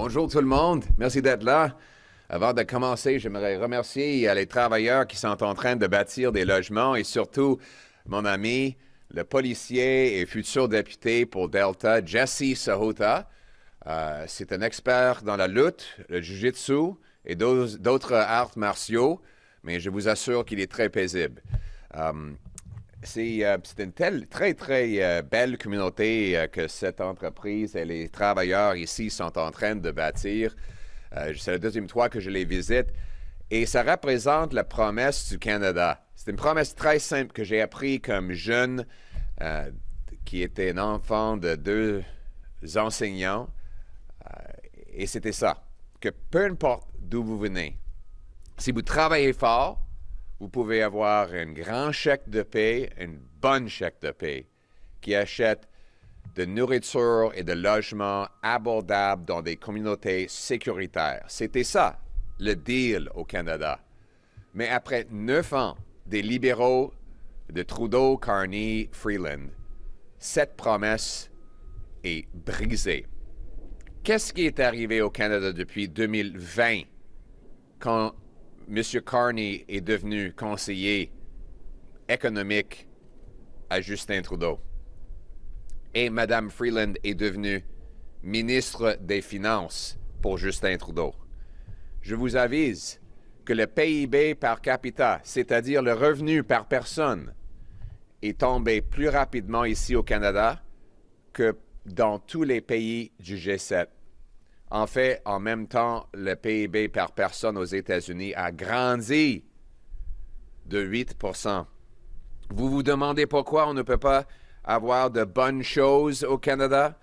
Bonjour tout le monde, merci d'être là. Avant de commencer, j'aimerais remercier les travailleurs qui sont en train de bâtir des logements et surtout mon ami, le policier et futur député pour Delta, Jesse Sahota. C'est un expert dans la lutte, le jiu-jitsu et d'autres arts martiaux, mais je vous assure qu'il est très paisible. C'est une très belle communauté que cette entreprise et les travailleurs ici sont en train de bâtir. C'est la deuxième fois que je les visite et ça représente la promesse du Canada. C'est une promesse très simple que j'ai appris comme jeune qui était un enfant de deux enseignants et c'était ça, que peu importe d'où vous venez, si vous travaillez fort, vous pouvez avoir un grand chèque de paie, une bonne chèque de paie qui achète de nourriture et de logements abordables dans des communautés sécuritaires. C'était ça, le deal au Canada. Mais après 9 ans des libéraux de Trudeau, Carney, Freeland, cette promesse est brisée. Qu'est-ce qui est arrivé au Canada depuis 2020 quand M. Carney est devenu conseiller économique à Justin Trudeau et Mme Freeland est devenue ministre des Finances pour Justin Trudeau? Je vous avise que le PIB par capita, c'est-à-dire le revenu par personne, est tombé plus rapidement ici au Canada que dans tous les pays du G7. En fait, en même temps, le PIB par personne aux États-Unis a grandi de 8%. Vous vous demandez pourquoi on ne peut pas avoir de bonnes choses au Canada,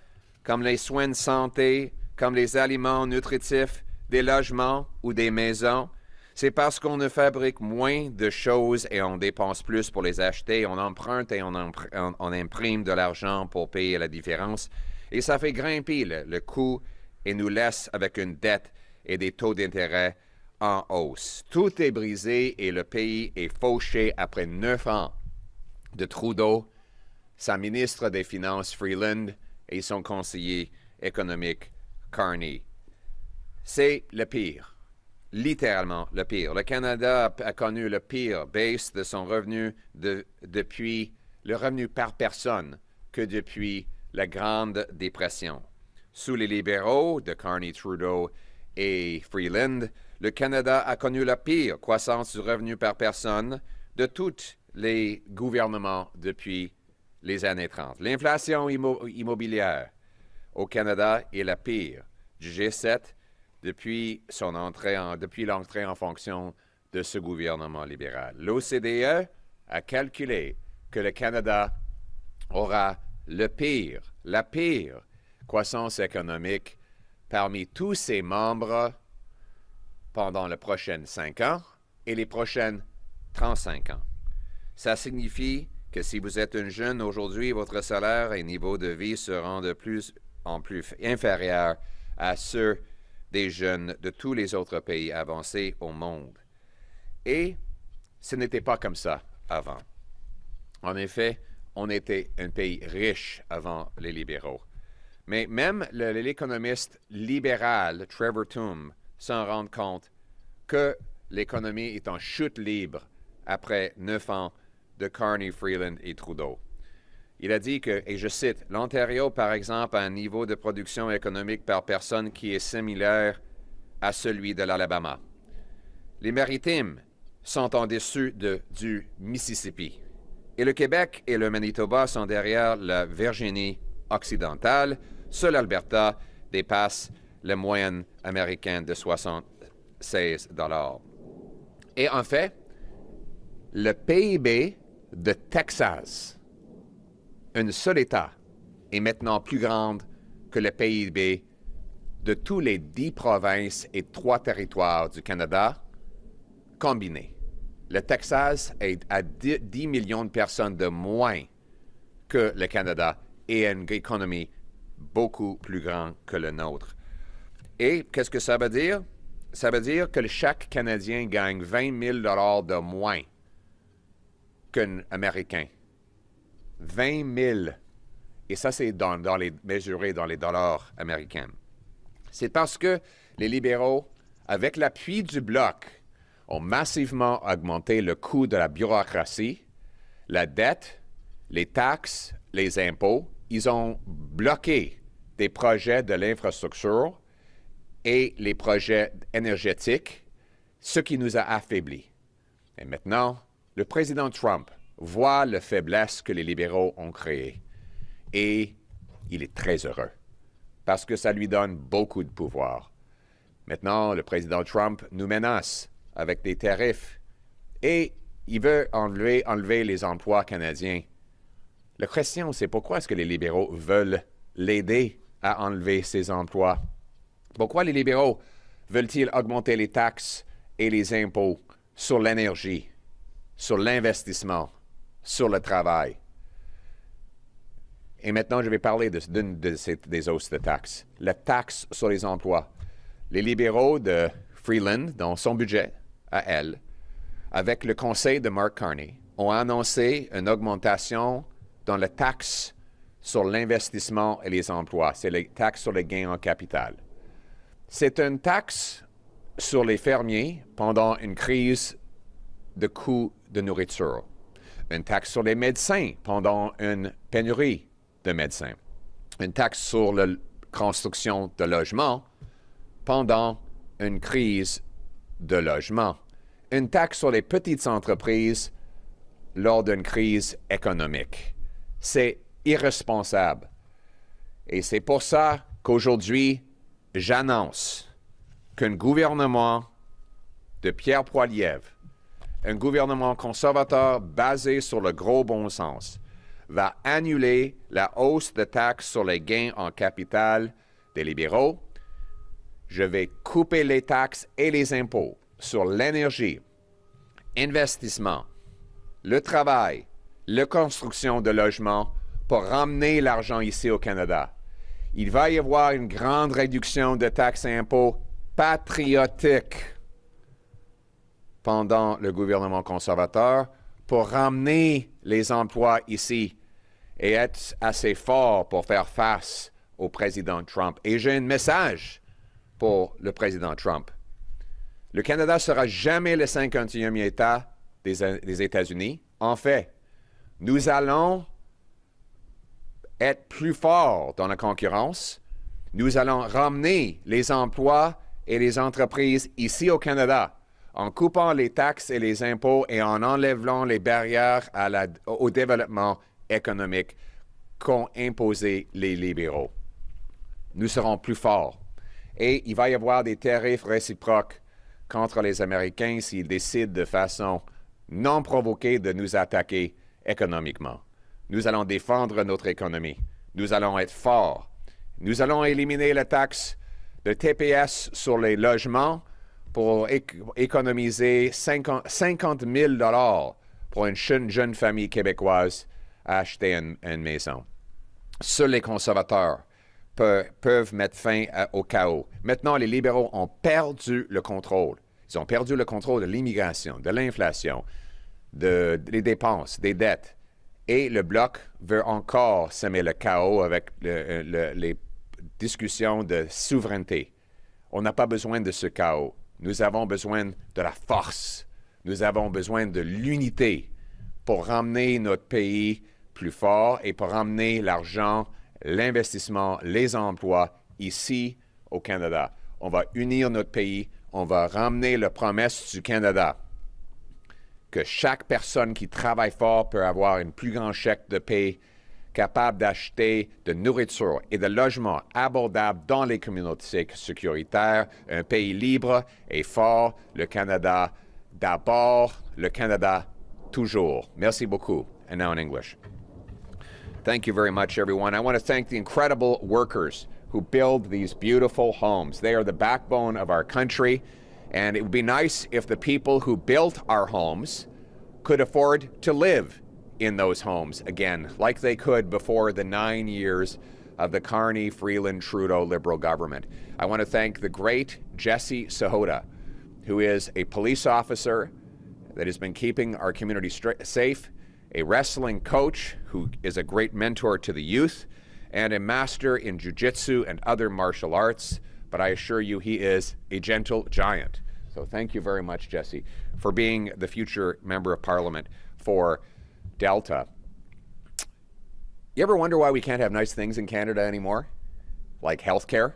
comme les soins de santé, comme les aliments nutritifs, des logements ou des maisons? C'est parce qu'on ne fabrique moins de choses et on dépense plus pour les acheter, on emprunte et on imprime de l'argent pour payer la différence. Et ça fait grimper le coût et nous laisse avec une dette et des taux d'intérêt en hausse. Tout est brisé et le pays est fauché après 9 ans de Trudeau, sa ministre des Finances Freeland et son conseiller économique Carney. C'est le pire, littéralement le pire. Le Canada a connu le pire baisse de son revenu depuis le revenu par personne que depuis la Grande Dépression. Sous les libéraux de Carney, Trudeau et Freeland, le Canada a connu la pire croissance du revenu par personne de tous les gouvernements depuis les années 30. L'inflation immobilière au Canada est la pire du G7 depuis l'entrée en fonction de ce gouvernement libéral. L'OCDE a calculé que le Canada aura la pire croissance économique parmi tous ses membres pendant les prochaines 5 ans et les prochaines 35 ans. Ça signifie que si vous êtes un jeune aujourd'hui, votre salaire et niveau de vie seront de plus en plus inférieurs à ceux des jeunes de tous les autres pays avancés au monde. Et ce n'était pas comme ça avant. En effet, on était un pays riche avant les libéraux. Mais même l'économiste libéral Trevor Tombe s'en rend compte que l'économie est en chute libre après 9 ans de Carney, Freeland et Trudeau. Il a dit que, et je cite, « L'Ontario, par exemple, a un niveau de production économique par personne qui est similaire à celui de l'Alabama. Les Maritimes sont en dessus du Mississippi. Et le Québec et le Manitoba sont derrière la Virginie occidentale. Seul l'Alberta dépasse la moyenne américaine de 76 $. Et en fait, le PIB de Texas, un seul État, est maintenant plus grand que le PIB de tous les 10 provinces et 3 territoires du Canada combinés. Le Texas est à 10 millions de personnes de moins que le Canada et a une économie beaucoup plus grande que le nôtre. Et qu'est-ce que ça veut dire? Ça veut dire que chaque Canadien gagne 20 000 $ de moins qu'un Américain. 20 000. Et ça, c'est mesuré dans les dollars américains. C'est parce que les libéraux, avec l'appui du Bloc, ont massivement augmenté le coût de la bureaucratie, la dette, les taxes, les impôts. Ils ont bloqué des projets de l'infrastructure et les projets énergétiques, ce qui nous a affaiblis. Et maintenant, le président Trump voit la faiblesse que les libéraux ont créée et il est très heureux parce que ça lui donne beaucoup de pouvoir. Maintenant, le président Trump nous menace avec des tarifs et il veut enlever les emplois canadiens. La question, c'est pourquoi est-ce que les libéraux veulent l'aider à enlever ces emplois? Pourquoi les libéraux veulent-ils augmenter les taxes et les impôts sur l'énergie, sur l'investissement, sur le travail? Et maintenant, je vais parler d'une des hausses de taxes. La taxe sur les emplois. Les libéraux de Freeland, dans son budget, à elle, avec le conseil de Mark Carney, ont annoncé une augmentation dans la taxe sur l'investissement et les emplois. C'est la taxe sur les gains en capital. C'est une taxe sur les fermiers pendant une crise de coûts de nourriture. Une taxe sur les médecins pendant une pénurie de médecins. Une taxe sur la construction de logements pendant une crise de logement. Une taxe sur les petites entreprises lors d'une crise économique. C'est irresponsable. Et c'est pour ça qu'aujourd'hui, j'annonce qu'un gouvernement de Pierre Poilièvre, un gouvernement conservateur basé sur le gros bon sens, va annuler la hausse de taxes sur les gains en capital des libéraux. Je vais couper les taxes et les impôts sur l'énergie, investissement, le travail, la construction de logements pour ramener l'argent ici au Canada. Il va y avoir une grande réduction de taxes et impôts patriotiques pendant le gouvernement conservateur pour ramener les emplois ici et être assez fort pour faire face au président Trump. Et j'ai un message pour le président Trump. Le Canada ne sera jamais le 51e État des États-Unis. En fait, nous allons être plus forts dans la concurrence. Nous allons ramener les emplois et les entreprises ici au Canada en coupant les taxes et les impôts et en enlevant les barrières au développement économique qu'ont imposé les libéraux. Nous serons plus forts. Et il va y avoir des tarifs réciproques contre les Américains s'ils décident de façon non provoquée de nous attaquer économiquement. Nous allons défendre notre économie. Nous allons être forts. Nous allons éliminer la taxe de TPS sur les logements pour économiser 50 000 $ pour une jeune famille québécoise à acheter une maison. Seuls les conservateurs peuvent mettre fin au chaos. Maintenant, les libéraux ont perdu le contrôle. Ils ont perdu le contrôle de l'immigration, de l'inflation, des dépenses, des dettes. Et le Bloc veut encore semer le chaos avec les discussions de souveraineté. On n'a pas besoin de ce chaos. Nous avons besoin de la force. Nous avons besoin de l'unité pour ramener notre pays plus fort et pour ramener l'argent, l'investissement, les emplois ici au Canada. On va unir notre pays. On va ramener la promesse du Canada que chaque personne qui travaille fort peut avoir un plus grand chèque de paie capable d'acheter de nourriture et de logements abordables dans les communautés sécuritaires, un pays libre et fort, le Canada d'abord, le Canada toujours. Merci beaucoup. And now in English. Thank you very much, everyone. I want to thank the incredible workers who build these beautiful homes. They are the backbone of our country, and it would be nice if the people who built our homes could afford to live in those homes again, like they could before the 9 years of the Carney, Freeland, Trudeau Liberal government. I want to thank the great Jesse Sahota, who is a police officer that has been keeping our community safe, a wrestling coach who is a great mentor to the youth, and a master in jiu-jitsu and other martial arts. but I assure you he is a gentle giant. So thank you very much, Jesse, for being the future Member of Parliament for Delta. You ever wonder why we can't have nice things in Canada anymore? Like healthcare,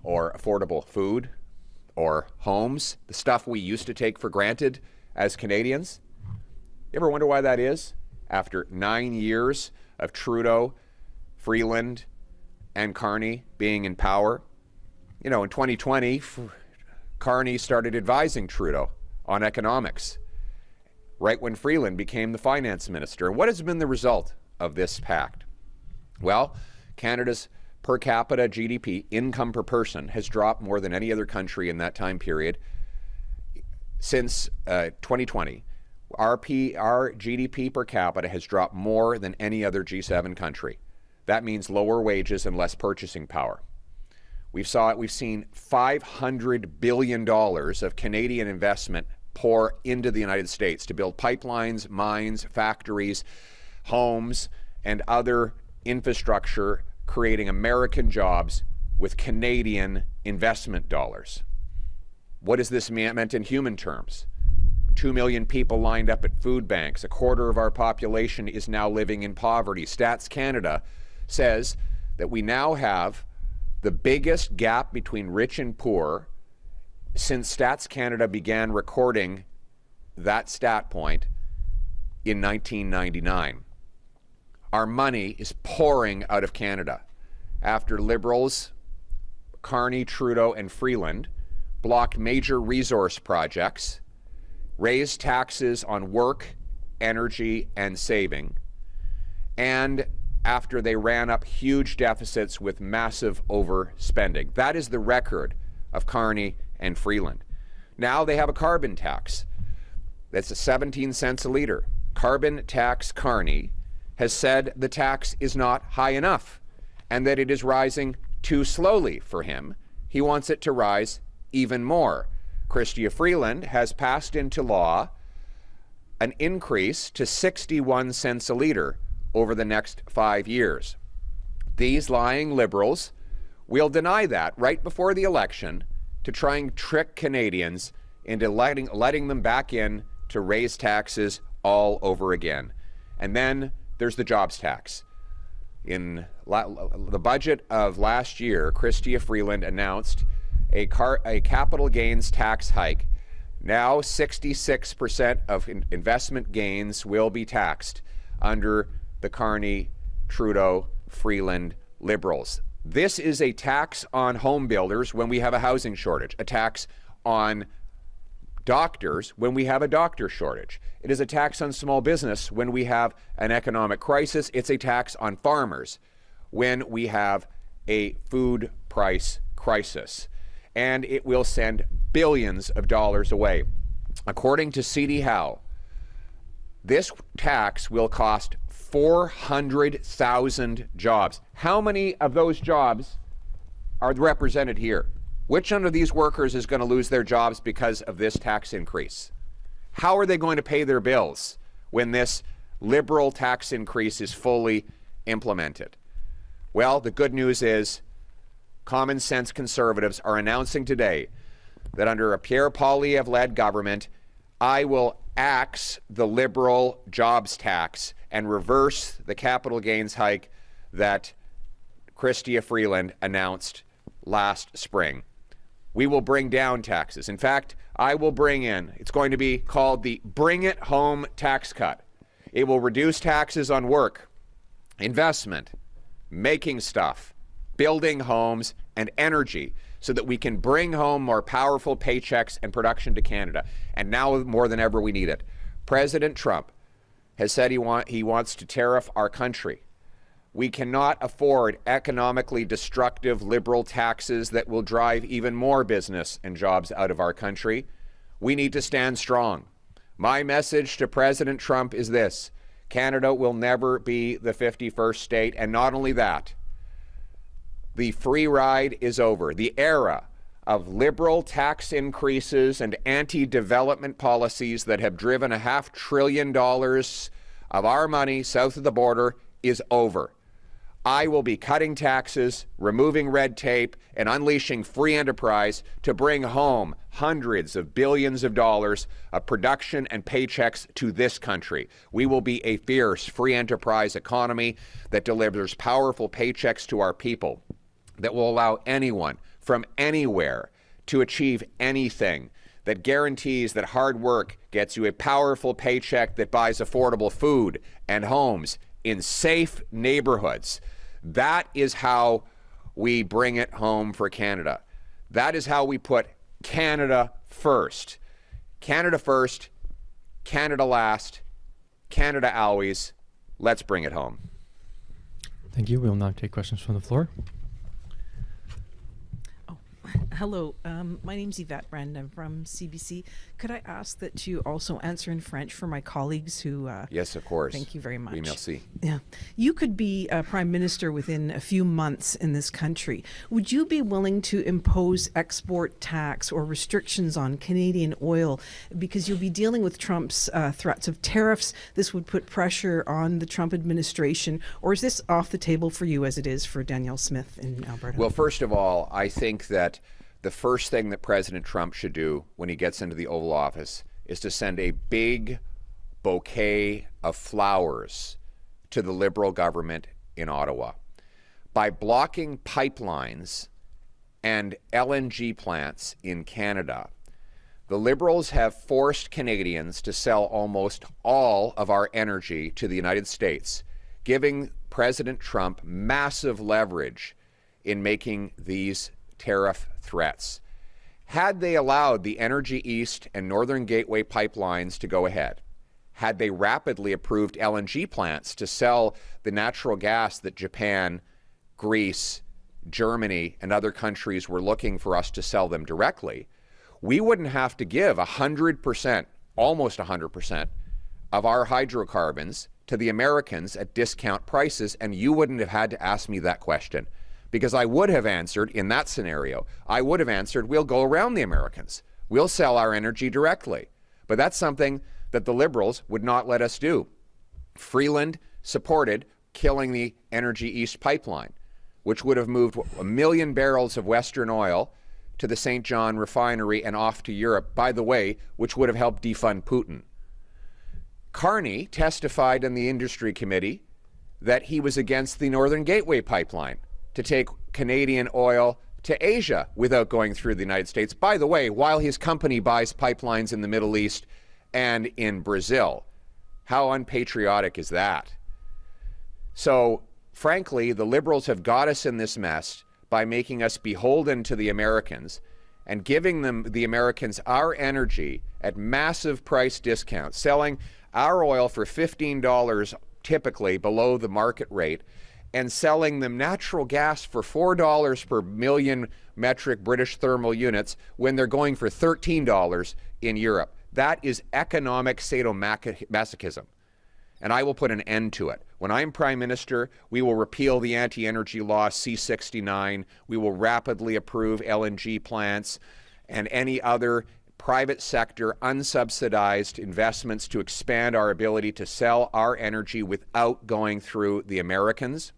or affordable food, or homes, the stuff we used to take for granted as Canadians? You ever wonder why that is? After 9 years of Trudeau, Freeland, and Carney being in power. You know, in 2020, Carney started advising Trudeau on economics, right when Freeland became the finance minister. And what has been the result of this pact? Well, Canada's per capita GDP, income per person, has dropped more than any other country in that time period. Since 2020, our GDP per capita has dropped more than any other G7 country. That means lower wages and less purchasing power. We've seen $500 billion of Canadian investment pour into the United States to build pipelines, mines, factories, homes, and other infrastructure, creating American jobs with Canadian investment dollars. What has this meant in human terms? 2 million people lined up at food banks. A quarter of our population is now living in poverty. Stats Canada says that we now have the biggest gap between rich and poor since Stats Canada began recording that stat point in 1999. Our money is pouring out of Canada after Liberals, Carney, Trudeau, and Freeland blocked major resource projects, raised taxes on work, energy, and saving, and after they ran up huge deficits with massive overspending. That is the record of Carney and Freeland. Now they have a carbon tax that's 17 cents a liter. Carbon tax Carney has said the tax is not high enough and that it is rising too slowly for him. He wants it to rise even more. Chrystia Freeland has passed into law an increase to 61 cents a liter over the next 5 years. These lying Liberals will deny that right before the election to try and trick Canadians into letting them back in to raise taxes all over again. And then there's the jobs tax. In the budget of last year, Chrystia Freeland announced a capital gains tax hike. Now 66% of investment gains will be taxed under the Carney, Trudeau, Freeland Liberals. This is a tax on home builders when we have a housing shortage, a tax on doctors when we have a doctor shortage. It is a tax on small business when we have an economic crisis. It's a tax on farmers when we have a food price crisis. And it will send billions of dollars away. According to C.D. Howe, this tax will cost 400,000 jobs. How many of those jobs are represented here? Which one of these workers is going to lose their jobs because of this tax increase? How are they going to pay their bills when this Liberal tax increase is fully implemented? Well, the good news is common sense Conservatives are announcing today that under a Pierre Poilièvre-led government, I will axe the Liberal jobs tax and reverse the capital gains hike that Chrystia Freeland announced last spring. We will bring down taxes. In fact, I will bring in, it's going to be called the Bring It Home tax cut. It will reduce taxes on work, investment, making stuff, building homes, and energy so that we can bring home more powerful paychecks and production to Canada. And now more than ever, we need it. President Trump has said he wants to tariff our country. We cannot afford economically destructive Liberal taxes that will drive even more business and jobs out of our country. We need to stand strong. My message to President Trump is this: Canada will never be the 51st state, and not only that, the free ride is over. The era of Liberal tax increases and anti-development policies that have driven $500 billion of our money south of the border is over. I will be cutting taxes, removing red tape, and unleashing free enterprise to bring home hundreds of billions of dollars of production and paychecks to this country. We will be a fierce free enterprise economy that delivers powerful paychecks to our people, that will allow anyone from anywhere to achieve anything, that guarantees that hard work gets you a powerful paycheck that buys affordable food and homes in safe neighborhoods. That is how we bring it home for Canada. That is how we put Canada first. Canada first, Canada last, Canada always. Let's bring it home. Thank you. We'll now take questions from the floor. Hello, my name's Yvette Brand. I'm from CBC. Could I ask that you also answer in French for my colleagues who... yes, of course. Thank you very much. Oui, merci. Yeah. You could be Prime Minister within a few months in this country. Would you be willing to impose export tax or restrictions on Canadian oil? Because you'll be dealing with Trump's threats of tariffs. This would put pressure on the Trump administration. Or is this off the table for you as it is for Danielle Smith in Alberta? Well, first of all, I think that the first thing that President Trump should do when he gets into the Oval Office is to send a big bouquet of flowers to the Liberal government in Ottawa. By blocking pipelines and LNG plants in Canada, the Liberals have forced Canadians to sell almost all of our energy to the United States, giving President Trump massive leverage in making these tariff threats. Had they allowed the Energy East and Northern Gateway pipelines to go ahead, had they rapidly approved LNG plants to sell the natural gas that Japan, Greece, Germany, and other countries were looking for us to sell them directly, we wouldn't have to give 100%, almost 100%, of our hydrocarbons to the Americans at discount prices, and you wouldn't have had to ask me that question. Because I would have answered, in that scenario, I would have answered, we'll go around the Americans. We'll sell our energy directly. But that's something that the Liberals would not let us do. Freeland supported killing the Energy East pipeline, which would have moved 1 million barrels of Western oil to the St. John refinery and off to Europe, by the way, which would have helped defund Putin. Carney testified in the industry committee that he was against the Northern Gateway pipeline to take Canadian oil to Asia without going through the United States. By the way, while his company buys pipelines in the Middle East and in Brazil. How unpatriotic is that? So, frankly, the Liberals have got us in this mess by making us beholden to the Americans and giving them, the Americans, our energy at massive price discounts, selling our oil for $15 typically below the market rate, and selling them natural gas for $4 per million metric British thermal units when they're going for $13 in Europe. That is economic sadomasochism, and I will put an end to it. When I'm Prime Minister, we will repeal the anti-energy law C-69. We will rapidly approve LNG plants and any other private sector unsubsidized investments to expand our ability to sell our energy without going through the Americans.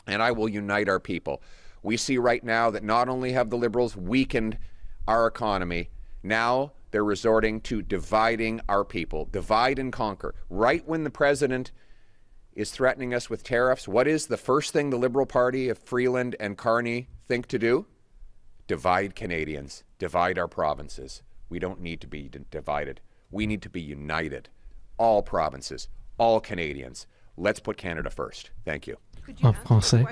And I will unite our people. We see right now that not only have the Liberals weakened our economy, now they're resorting to dividing our people. Divide and conquer. Right when the president is threatening us with tariffs, what is the first thing the Liberal Party of Freeland and Carney think to do? Divide Canadians. Divide our provinces. We don't need to be divided. We need to be united. All provinces, all Canadians. Let's put Canada first. Thank you. En français.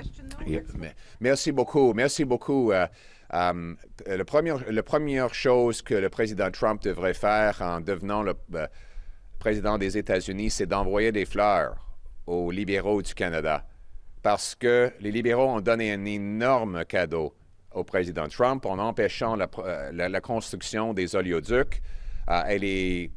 Merci beaucoup. Merci beaucoup. La première chose que le président Trump devrait faire en devenant le président des États-Unis, c'est d'envoyer des fleurs aux libéraux du Canada. Parce que les libéraux ont donné un énorme cadeau au président Trump en empêchant la construction des oléoducs et les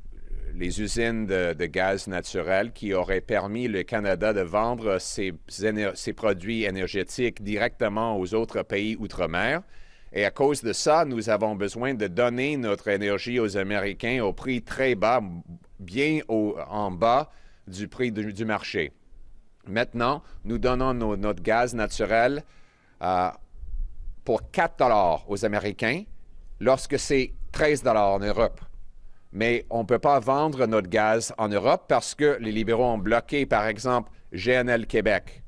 usines de gaz naturel qui auraient permis le Canada de vendre ses produits énergétiques directement aux autres pays outre-mer. Et à cause de ça, nous avons besoin de donner notre énergie aux Américains au prix très bas, bien en bas du prix du marché. Maintenant, nous donnons notre gaz naturel pour 4 $ aux Américains lorsque c'est 13 $ en Europe. Mais on ne peut pas vendre notre gaz en Europe parce que les libéraux ont bloqué, par exemple, GNL Québec,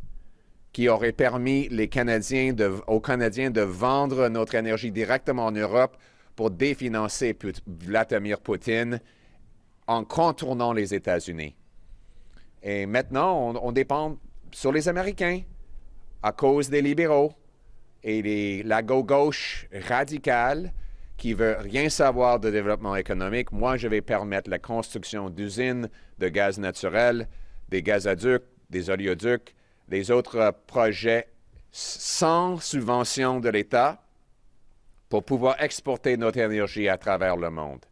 qui aurait permis aux Canadiens de vendre notre énergie directement en Europe pour définancer Vladimir Poutine en contournant les États-Unis. Et maintenant, on dépend sur les Américains à cause des libéraux et la gauche radicale qui veut rien savoir de développement économique. Moi, je vais permettre la construction d'usines de gaz naturel, des gazoducs, des oléoducs, des autres projets sans subvention de l'État pour pouvoir exporter notre énergie à travers le monde.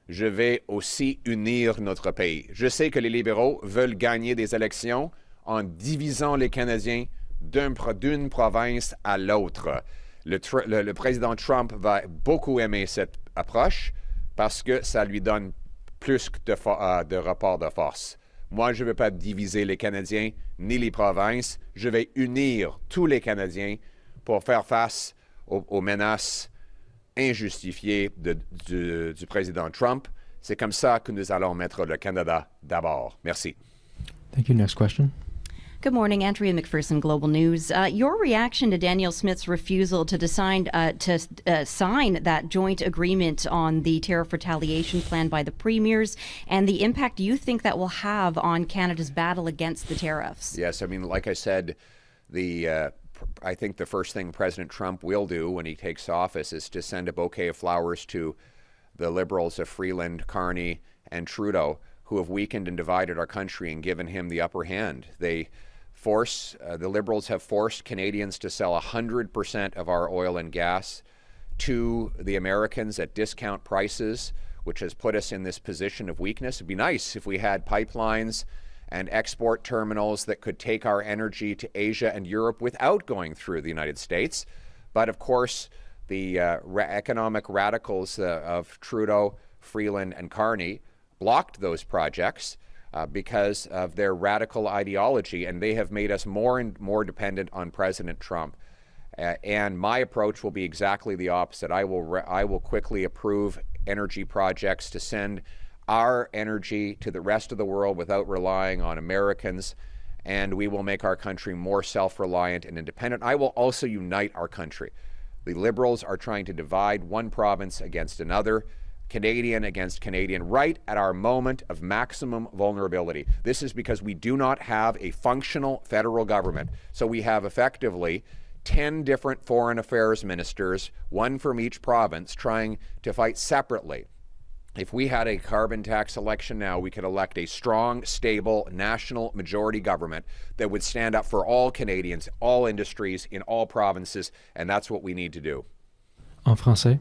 Je vais aussi unir notre pays. Je sais que les libéraux veulent gagner des élections en divisant les Canadiens d'une province à l'autre. Le président Trump va beaucoup aimer cette approche parce que ça lui donne plus de rapport de force. Moi, je ne veux pas diviser les Canadiens ni les provinces. Je vais unir tous les Canadiens pour faire face aux menaces injustifiées du président Trump. C'est comme ça que nous allons mettre le Canada d'abord. Merci. Thank you. Next question. Good morning, Andrea McPherson, Global News. Your reaction to Danielle Smith's refusal to sign that joint agreement on the tariff retaliation plan by the premiers and the impact you think that will have on Canada's battle against the tariffs? Yes, I mean, like I said, I think the first thing President Trump will do when he takes office is to send a bouquet of flowers to the Liberals of Freeland, Carney, and Trudeau, who have weakened and divided our country and given him the upper hand. The Liberals have forced Canadians to sell 100% of our oil and gas to the Americans at discount prices, which has put us in this position of weakness. It'd be nice if we had pipelines and export terminals that could take our energy to Asia and Europe without going through the United States. But of course, the economic radicals of Trudeau, Freeland, and Carney blocked those projects because of their radical ideology, and they have made us more and more dependent on President Trump. And my approach will be exactly the opposite. I will quickly approve energy projects to send our energy to the rest of the world without relying on Americans, and we will make our country more self-reliant and independent. I will also unite our country. The Liberals are trying to divide one province against another, Canadian against Canadian, right at our moment of maximum vulnerability. This is because we do not have a functional federal government. So we have effectively 10 different foreign affairs ministers, one from each province, trying to fight separately. If we had a carbon tax election now, we could elect a strong, stable, national majority government that would stand up for all Canadians, all industries, in all provinces, and that's what we need to do. En français.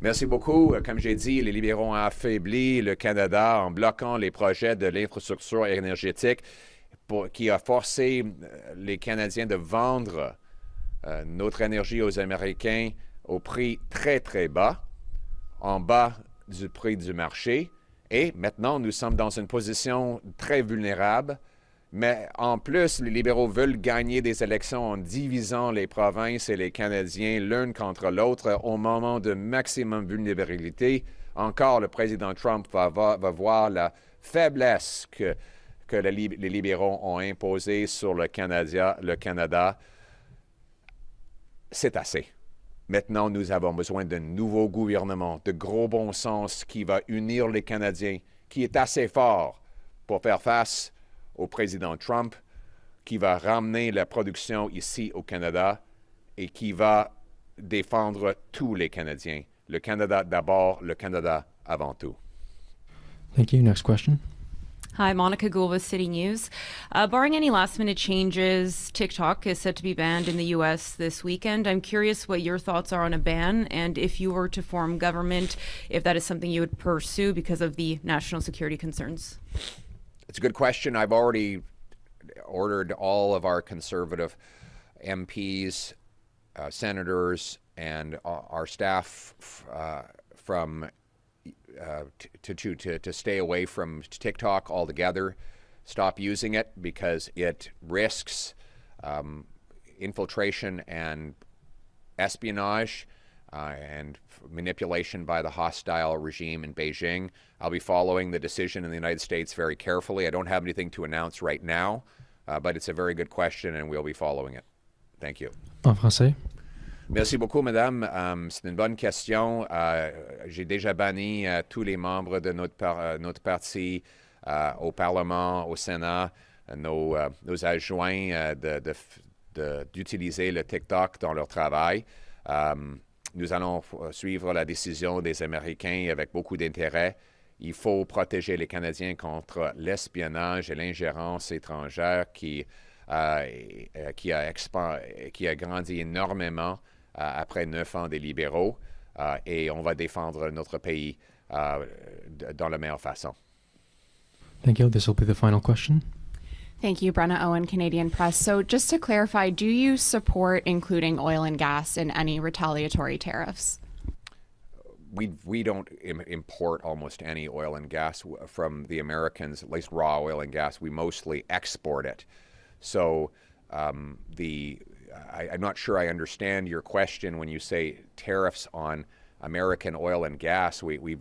Merci beaucoup. Comme j'ai dit, les libéraux ont affaibli le Canada en bloquant les projets de l'infrastructure énergétique qui a forcé les Canadiens de vendre notre énergie aux Américains au prix très, très bas, en bas du prix du marché. Et maintenant, nous sommes dans une position très vulnérable. Mais en plus, les libéraux veulent gagner des élections en divisant les provinces et les Canadiens l'un contre l'autre au moment de maximum vulnérabilité. Encore, le président Trump va voir la faiblesse que les libéraux ont imposée sur le Canada. C'est assez. Maintenant, nous avons besoin d'un nouveau gouvernement, de gros bon sens qui va unir les Canadiens, qui est assez fort pour faire face au président Trump, qui va ramener la production ici au Canada et qui va défendre tous les Canadiens. Le Canada d'abord, le Canada avant tout. Thank you. Next question. Hi, Monica Gould with City News. Barring any last-minute changes, TikTok is set to be banned in the U.S. this weekend. I'm curious what your thoughts are on a ban, and if you were to form government, if that is something you would pursue because of the national security concerns. It's a good question. I've already ordered all of our conservative MPs, senators, and our staff to stay away from TikTok altogether. stop using it because it risks infiltration and espionage and manipulation by the hostile regime in Beijing. I'll be following the decision in the United States very carefully. I don't have anything to announce right now, but it's a very good question and we'll be following it. Thank you. En français. Merci beaucoup, madame. C'est une bonne question. J'ai déjà banni tous les membres de notre parti au Parlement, au Sénat, nos adjoints d'utiliser le TikTok dans leur travail. Nous allons suivre la décision des Américains avec beaucoup d'intérêt. Il faut protéger les Canadiens contre l'espionnage et l'ingérence étrangère qui a grandi énormément après 9 ans des libéraux. Et on va défendre notre pays dans la meilleure façon. Thank you. This will be the final question. Thank you, Brenna Owen, Canadian Press. So just to clarify, do you support including oil and gas in any retaliatory tariffs? We don't import almost any oil and gas from the Americans, at least raw oil and gas. We mostly export it. So I'm not sure I understand your question when you say tariffs on American oil and gas. We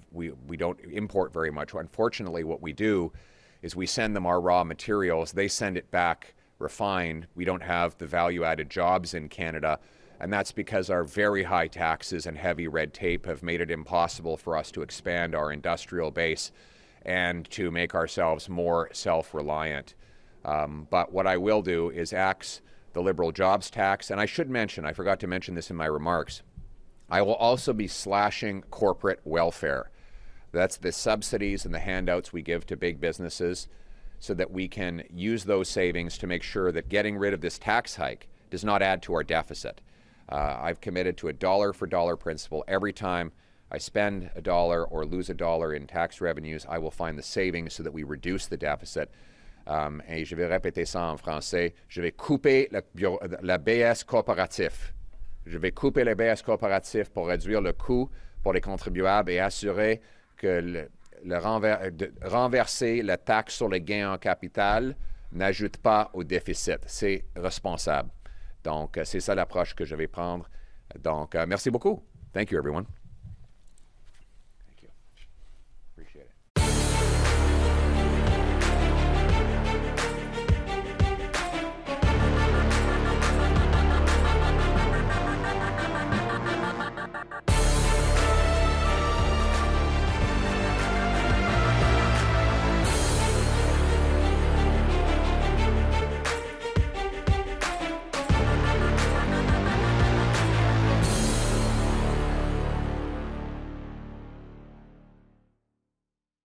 don't import very much. Unfortunately, what we do is we send them our raw materials. They send it back refined. We don't have the value-added jobs in Canada, and that's because our very high taxes and heavy red tape have made it impossible for us to expand our industrial base and to make ourselves more self-reliant. But what I will do is axe the Liberal jobs tax, and I should mention, I forgot to mention this in my remarks, I will also be slashing corporate welfare. That's the subsidies and the handouts we give to big businesses so that we can use those savings to make sure that getting rid of this tax hike does not add to our deficit. I've committed to a dollar for dollar principle. Every time I spend a dollar or lose a dollar in tax revenues, I will find the savings so that we reduce the deficit. Et je vais répéter ça en français. Je vais couper la BS coopératif. Je vais couper la BS coopératif pour réduire le coût pour les contribuables et assurer que renverser la taxe sur les gains en capital n'ajoute pas au déficit. C'est responsable. Donc, c'est ça l'approche que je vais prendre. Donc, merci beaucoup. Thank you, everyone.